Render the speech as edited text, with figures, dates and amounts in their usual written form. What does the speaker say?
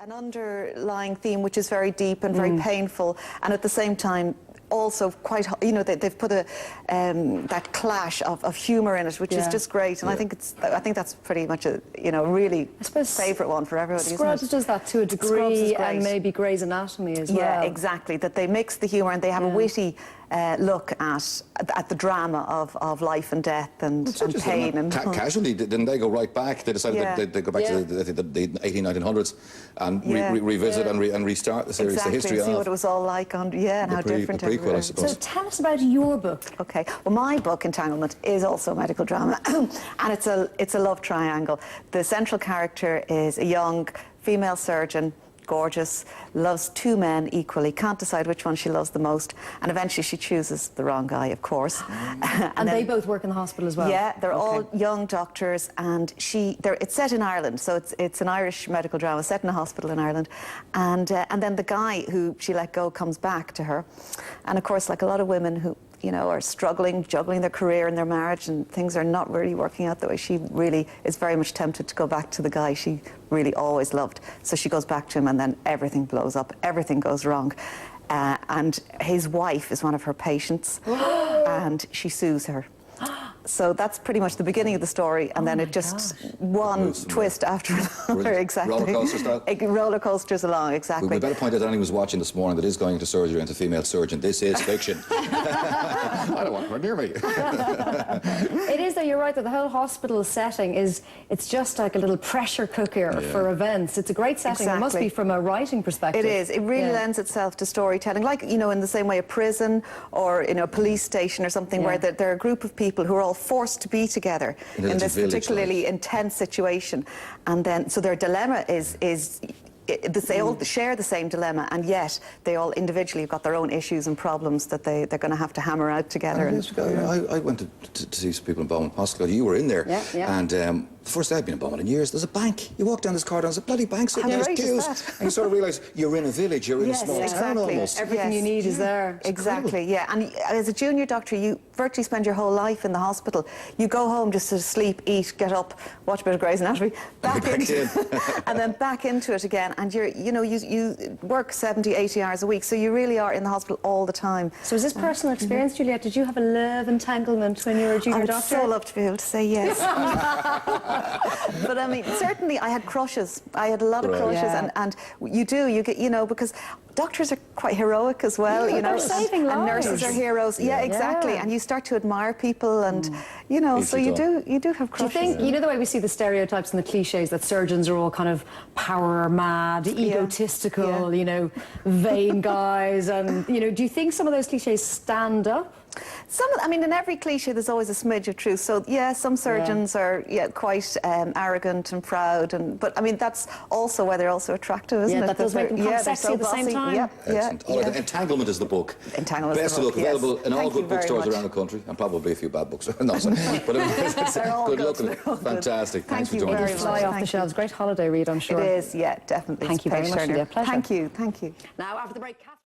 an underlying theme which is very deep and very painful, and at the same time also quite, you know, they've put a that clash of humour in it, which is just great. And I think that's pretty much a, you know, really favourite one for everybody. Scrubs does that to a degree, and maybe Grey's Anatomy as well. Yeah, exactly. That they mix the humour and they have a witty look at the drama of life and death and pain. And casually, didn't they go right back? They decided they'd go back to the 1900s and revisit and restart the series, the history and see of what it was all like on, and how different it prequel, I suppose. So tell us about your book. Okay, well, my book, Entanglement, is also a medical drama, and it's a love triangle. The central character is a young female surgeon, gorgeous, loves two men equally, can't decide which one she loves the most, and eventually she chooses the wrong guy, of course. And they both work in the hospital as well? Yeah, they're all young doctors, and it's set in Ireland, so it's an Irish medical drama set in a hospital in Ireland, and then the guy who she let go comes back to her, and of course, like a lot of women who, you know, are struggling, juggling their career and their marriage, and things are not really working out the way, she really is very much tempted to go back to the guy she really always loved. So she goes back to him, and then everything blows up, everything goes wrong. And his wife is one of her patients, and she sues her. So that's pretty much the beginning of the story, and then it just one twist after another. Exactly. Roller coaster style. Roller coasters along, exactly. We better point out to anyone who's watching this morning that is going into surgery and a female surgeon. This is fiction. I don't want her near me. It is, though, you're right, that the whole hospital setting it's just like a little pressure cooker for events. It's a great setting. It must be from a writing perspective. It is. It really lends itself to storytelling, like, you know, in the same way a prison or, you know, a police station or something where there are a group of people who are all forced to be together in this particularly intense situation, and then so their dilemma is they all share the same dilemma, and yet they all individually have got their own issues and problems that they're going to have to hammer out together. I went to see some people in Beaumont Hospital. You were in there, and the first day I've been in Beaumont in years. There's a bank. You walk down this corridor, there's a bloody bank sitting there, there's queues, and you sort of realise you're in a village, you're in a small town almost. Everything you need is there. Exactly, and as a junior doctor, you virtually spend your whole life in the hospital. You go home just to sleep, eat, get up, watch a bit of Grey's Anatomy, and then back into it again. And you work 70, 80 hours a week, so you really are in the hospital all the time. So is this personal experience, Juliet? Did you have a love entanglement when you were a junior doctor? I'd so love to be able to say yes. But I mean, certainly I had crushes. I had a lot of crushes, and you get, you know, because doctors are quite heroic as well, you know, they're saving lives. And nurses are heroes. Yeah, exactly. And you start to admire people, and you know, so you do have crushes. Do you think, you know, the way we see the stereotypes and the cliches that surgeons are all kind of power mad, egotistical, you know, vain guys, and you know, do you think some of those cliches stand up? I mean, in every cliche there's always a smidge of truth. So yeah, some surgeons are quite arrogant and proud, but I mean that's also why they're also attractive, isn't it? That does make them kind of sexy at the same time. Entanglement is the book. Entanglement is the book. Available in all good bookstores around the country, and probably a few bad books. No, sorry. But good looking, fantastic. Thanks for joining us. Fly off the shelves. Great holiday read, I'm sure. It is, yeah, definitely. Thank you very much, Julia. Pleasure. Thank you. Now after the break.